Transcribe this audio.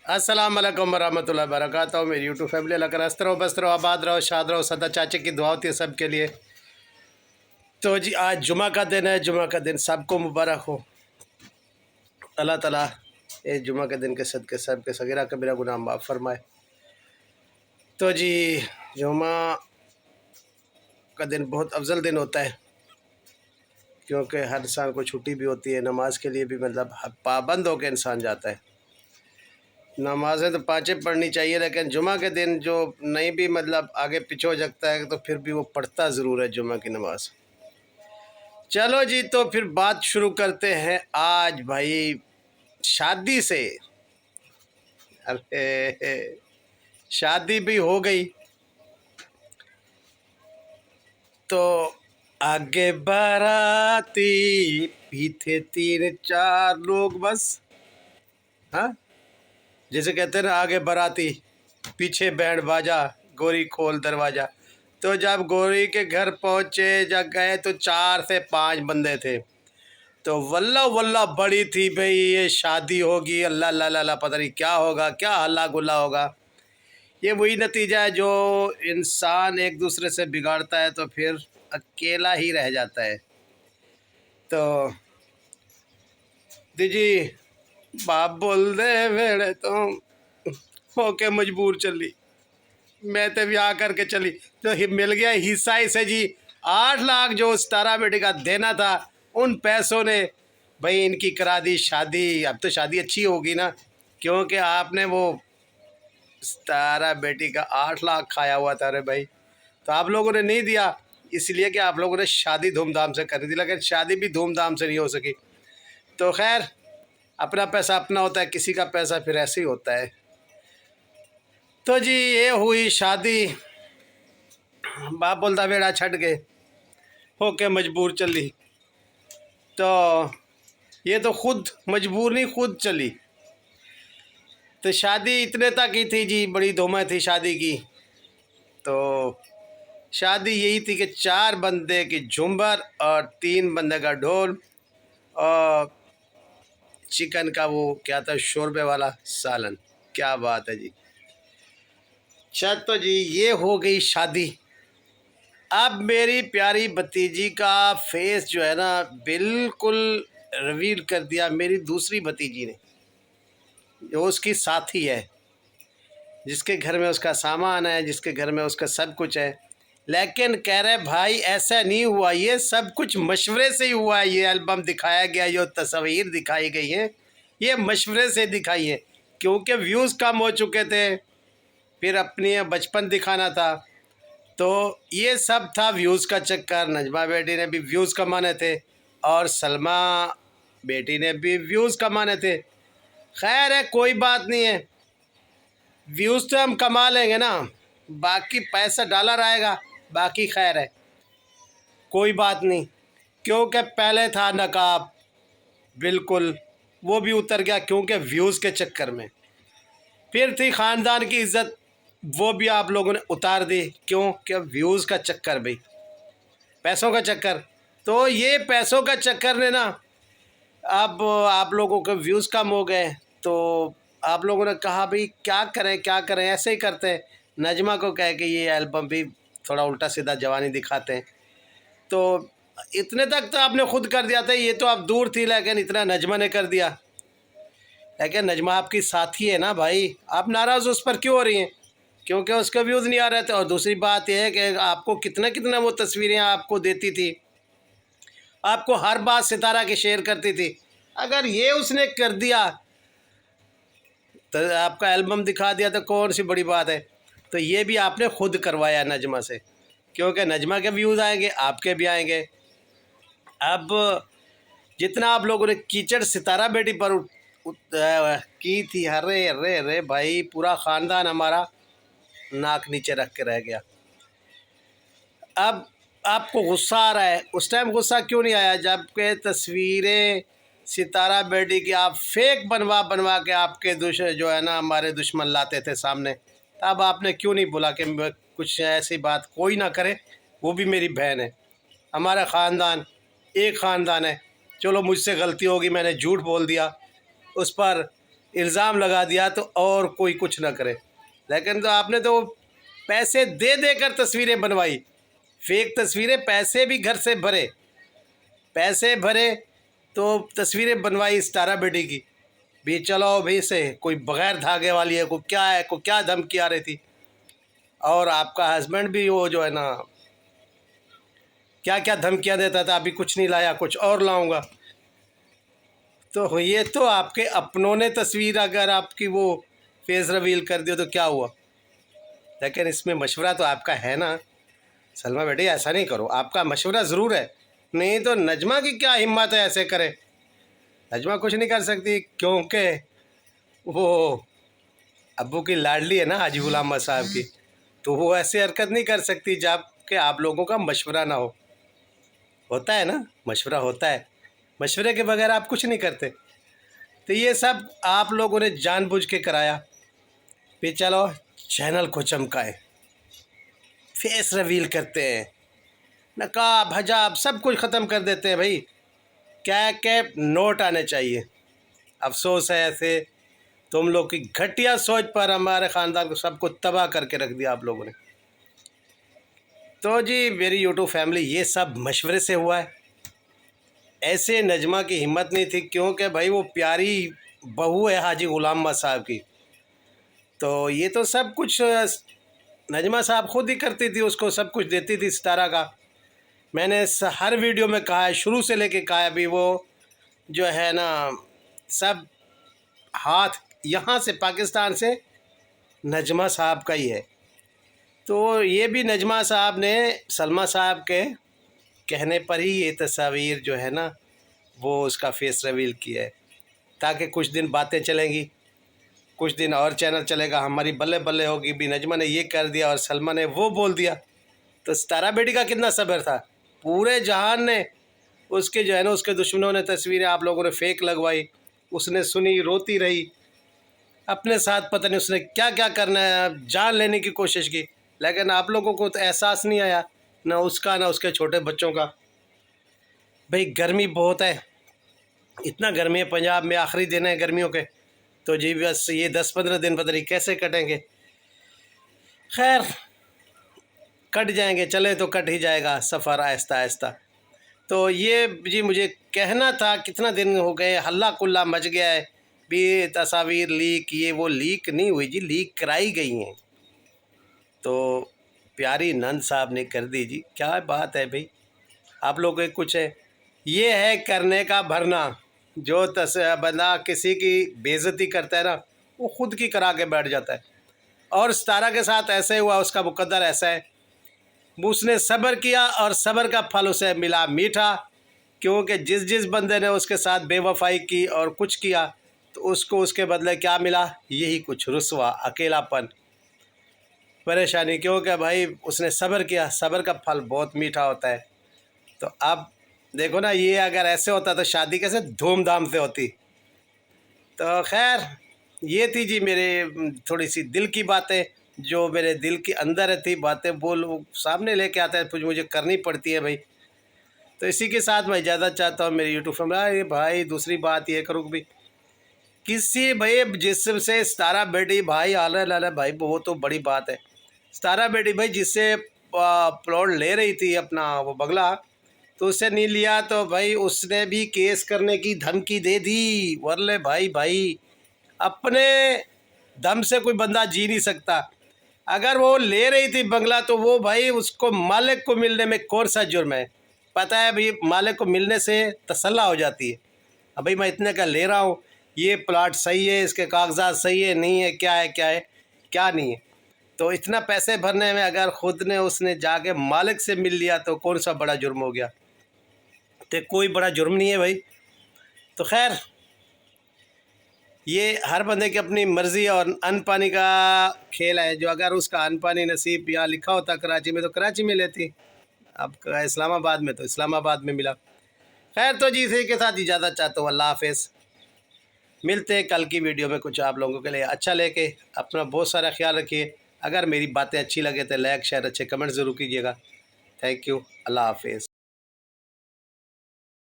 अस्सलाम वालेकुम वरहमतुल्लाहि वबरकातुहू। मेरी यूट्यूब फैमिली अल्लाह का रस्त रहो, बस्त रहो, आबाद रहो, शाद रहो। सदा चाचे की दुआ होती है सबके लिए। तो जी आज जुमा का दिन है। जुमा का दिन सबको मुबारक हो। अल्लाह ताला इस जुमा के दिन के सदके सब के सगीरा कबीरा गुनाह माफ़ फरमाए। तो जी जुमा का दिन बहुत अफजल दिन होता है, क्योंकि हर इंसान को छुट्टी भी होती है। नमाज के लिए भी मतलब पाबंद होकर इंसान जाता है। नमाज़ें तो पाँचें पढ़नी चाहिए, लेकिन जुमा के दिन जो नहीं भी मतलब आगे पीछे हो सकता है, तो फिर भी वो पढ़ता ज़रूर है जुमा की नमाज। चलो जी, तो फिर बात शुरू करते हैं आज भाई शादी से। अरे शादी भी हो गई तो आगे बाराती पीछे तीन चार लोग बस। हाँ, जैसे कहते हैं ना, आगे बाराती पीछे बैंड बाजा, गोरी खोल दरवाजा। तो जब गोरी के घर पहुँचे, जब गए तो 4 से 5 बंदे थे। तो वल्ला वल्ला बड़ी थी भाई, ये शादी होगी, अल्लाह ला ला ला, पता नहीं क्या होगा, क्या हल्ला गुल्ला होगा। ये वही नतीजा है जो इंसान एक दूसरे से बिगाड़ता है तो फिर अकेला ही रह जाता है। तो दीजी बाप बोल दे वेड़े तो होके मजबूर चली, मैं तो ब्याह करके चली तो मिल गया हिस्सा इसे जी। 8 लाख जो उस तारा बेटी का देना था, उन पैसों ने भाई इनकी करा दी शादी। अब तो शादी अच्छी होगी ना, क्योंकि आपने वो तारा बेटी का 8 लाख खाया हुआ था। अरे भाई, तो आप लोगों ने नहीं दिया, इसलिए कि आप लोगों ने शादी धूमधाम से कर दी, लेकिन शादी भी धूमधाम से नहीं हो सकी। तो खैर, अपना पैसा अपना होता है, किसी का पैसा फिर ऐसे ही होता है। तो जी ये हुई शादी। बाप बोलता बेड़ा छट गए, होके मजबूर चली। तो ये तो खुद मजबूर नहीं, खुद चली। तो शादी इतने तक ही थी जी, बड़ी धूमें थी शादी की। तो शादी यही थी कि 4 बंदे की झुम्बर और 3 बंदे का ढोल और चिकन का वो क्या था, शोरबे वाला सालन। क्या बात है जी। अच्छा, तो जी ये हो गई शादी। अब मेरी प्यारी भतीजी का फेस जो है ना, बिल्कुल रिवील कर दिया मेरी दूसरी भतीजी ने, जो उसकी साथी है, जिसके घर में उसका सामान है, जिसके घर में उसका सब कुछ है। लेकिन कह रहे भाई ऐसा नहीं हुआ, ये सब कुछ मशवरे से ही हुआ है। ये एल्बम दिखाया गया, जो तस्वीर दिखाई गई है, ये मशवरे से दिखाई है, क्योंकि व्यूज़ कम हो चुके थे, फिर अपनी बचपन दिखाना था। तो ये सब था व्यूज़ का चक्कर। नजमा बेटी ने भी व्यूज़ कमाने थे और सलमा बेटी ने भी व्यूज़ कमाने थे। खैर है, कोई बात नहीं है, व्यूज़ तो हम कमा लेंगे ना, बाकी पैसा डॉलर आएगा, बाकी खैर है, कोई बात नहीं। क्योंकि पहले था नकाब, बिल्कुल वो भी उतर गया क्योंकि व्यूज़ के चक्कर में। फिर थी ख़ानदान की इज़्ज़त, वो भी आप लोगों ने उतार दी, क्यों? कि व्यूज़ का चक्कर भाई, पैसों का चक्कर। तो ये पैसों का चक्कर ने ना, अब आप लोगों के व्यूज़ कम हो गए, तो आप लोगों ने कहा भाई क्या करें क्या करें, ऐसे ही करते हैं। नजमा को कह के ये एल्बम भी थोड़ा उल्टा सीधा जवानी दिखाते हैं। तो इतने तक तो आपने खुद कर दिया था, ये तो आप दूर थी, लेकिन इतना नजमा ने कर दिया। लेकिन नजमा आपकी साथी है ना भाई, आप नाराज़ उस पर क्यों हो रही हैं? क्योंकि उसके व्यूज़ नहीं आ रहे थे। और दूसरी बात यह है कि आपको कितना कितना वो तस्वीरें आपको देती थी, आपको हर बात सितारा की शेयर करती थी। अगर ये उसने कर दिया तो आपका एल्बम दिखा दिया, तो कौन सी बड़ी बात है। तो ये भी आपने खुद करवाया नजमा से, क्योंकि नजमा के व्यूज़ आएंगे, आपके भी आएंगे। अब जितना आप लोगों ने कीचड़ सितारा बेटी पर की थी, अरे अरे अरे भाई, पूरा ख़ानदान हमारा नाक नीचे रख के रह गया। अब आपको गुस्सा आ रहा है, उस टाइम गुस्सा क्यों नहीं आया जबकि तस्वीरें सितारा बेटी की आप फेक बनवा बनवा के आपके जो है ना हमारे दुश्मन लाते थे सामने? तब आपने क्यों नहीं बोला कि कुछ ऐसी बात कोई ना करे, वो भी मेरी बहन है, हमारा ख़ानदान एक ख़ानदान है। चलो मुझसे गलती होगी, मैंने झूठ बोल दिया, उस पर इल्ज़ाम लगा दिया तो और कोई कुछ ना करे। लेकिन तो आपने तो पैसे दे दे कर तस्वीरें बनवाई, फेक तस्वीरें, पैसे भी घर से भरे, पैसे भरे तो तस्वीरें बनवाई सितारा बेटी की भी। चलो भाई से कोई बगैर धागे वाली है, को क्या है, को क्या धमकी आ रही थी। और आपका हस्बैंड भी वो जो है ना क्या क्या धमकियां देता था, अभी कुछ नहीं लाया कुछ और लाऊंगा। तो ये तो आपके अपनों ने तस्वीर अगर आपकी वो फेस रिवील कर दियो तो क्या हुआ। लेकिन इसमें मशवरा तो आपका है ना सलमा बेटी, ऐसा नहीं करो, आपका मशवरा ज़रूर है। नहीं तो नजमा की क्या हिम्मत है ऐसे करे। नजमा कुछ नहीं कर सकती क्योंकि वो अब्बू की लाडली है ना हाजी गुलाम अहमद साहब की, तो वो ऐसी हरकत नहीं कर सकती जब कि आप लोगों का मशवरा ना हो। होता है ना, मशवरा होता है, मशवरे के बगैर आप कुछ नहीं करते। तो ये सब आप लोगों ने जानबूझ के कराया। फिर चलो चैनल को चमकाए, फेस रिवील करते हैं, नकाब हजाब सब कुछ ख़त्म कर देते हैं भाई। क्या क्या नोट आने चाहिए। अफसोस है ऐसे तुम लोग की घटिया सोच पर हमारे ख़ानदान को सबको तबाह करके रख दिया आप लोगों ने। तो जी मेरी यूट्यूब फैमिली ये सब मशवरे से हुआ है। ऐसे नजमा की हिम्मत नहीं थी क्योंकि भाई वो प्यारी बहू है हाजी गुलाम अहमद साहब की, तो ये तो सब कुछ नजमा साहब खुद ही करती थी, उसको सब कुछ देती थी सितारा का। मैंने हर वीडियो में कहा है, शुरू से लेके कहा है, अभी वो जो है ना सब हाथ यहाँ से पाकिस्तान से नजमा साहब का ही है। तो ये भी नजमा साहब ने सलमा साहब के कहने पर ही ये तस्वीर जो है ना वो उसका फेस रिवील किया है, ताकि कुछ दिन बातें चलेंगी, कुछ दिन और चैनल चलेगा, हमारी बल्ले बल्ले होगी भी नजमा ने ये कर दिया और सलमा ने वो बोल दिया। तो सितारा बेटी का कितना सब्र था, पूरे जहान ने उसके जो है ना उसके दुश्मनों ने तस्वीरें आप लोगों ने फेक लगवाई, उसने सुनी, रोती रही, अपने साथ पता नहीं उसने क्या क्या करना है जान लेने की कोशिश की। लेकिन आप लोगों को तो एहसास नहीं आया, ना उसका ना उसके छोटे बच्चों का। भाई गर्मी बहुत है, इतना गर्मी है पंजाब में, आखिरी दिन है गर्मियों के, तो जी बस ये 10-15 दिन पता नहीं कैसे कटेंगे। खैर कट जाएंगे, चले तो कट ही जाएगा सफ़र आहिस्ता आहिस्ता। तो ये जी मुझे कहना था, कितना दिन हो गए हल्ला कुल्ला मच गया है भी तस्वीर लीक, ये वो लीक नहीं हुई जी, लीक कराई गई हैं। तो प्यारी नंद साहब ने कर दी जी, क्या बात है भाई, आप लोग के कुछ है, ये है करने का भरना। जो बंदा किसी की बेइज्जती करता है ना वो खुद की करा के बैठ जाता है। और सितारा के साथ ऐसे हुआ, उसका मुकद्दर ऐसा है, उसने सब्र किया और सब्र का फल उसे मिला मीठा। क्योंकि जिस जिस बंदे ने उसके साथ बेवफाई की और कुछ किया तो उसको उसके बदले क्या मिला, यही कुछ, रुसवा, अकेलापन, परेशानी। क्योंकि भाई उसने सब्र किया, सब्र का फल बहुत मीठा होता है। तो अब देखो ना, ये अगर ऐसे होता तो शादी कैसे धूमधाम से होती। तो खैर ये थी जी मेरे थोड़ी सी दिल की बातें, जो मेरे दिल के अंदर थी बातें बोल सामने लेके आता है, कुछ मुझे करनी पड़ती है भाई। तो इसी के साथ मैं इजाज़त चाहता हूँ मेरी यूट्यूब फैमिली। भाई दूसरी बात ये करूँ भी किसी भाई जिससे सितारा बेटी भाई आला भाई वो तो बड़ी बात है। सितारा बेटी भाई जिससे प्लॉट ले रही थी अपना वो बंगला, तो उससे नहीं लिया तो भाई उसने भी केस करने की धमकी दे दी। वरले भाई अपने दम से कोई बंदा जी नहीं सकता। अगर वो ले रही थी बंगला तो वो भाई उसको मालिक को मिलने में कौन सा जुर्म है, पता है भाई, मालिक को मिलने से तसल्ला हो जाती है। अब भाई मैं इतने का ले रहा हूँ, ये प्लाट सही है, इसके कागजात सही है नहीं है, क्या है क्या है क्या नहीं है, तो इतना पैसे भरने में अगर ख़ुद ने उसने जाके मालिक से मिल लिया तो कौन सा बड़ा जुर्म हो गया। तो कोई बड़ा जुर्म नहीं है भाई। तो खैर ये हर बंदे की अपनी मर्ज़ी और अन्न पानी का खेल है। जो अगर उसका अन्न पानी नसीब यहाँ लिखा होता कराची में तो कराची में लेती, अब इस्लामाबाद में तो इस्लामाबाद में मिला। खैर तो जी इसी के साथ इजाज़त चाहता हूँ, अल्लाह हाफ़िज़। मिलते हैं कल की वीडियो में कुछ आप लोगों के लिए अच्छा लेके। अपना बहुत सारा ख्याल रखिए। अगर मेरी बातें अच्छी लगे तो लाइक शेयर अच्छे कमेंट ज़रूर कीजिएगा। थैंक यू, अल्लाह हाफ़िज़।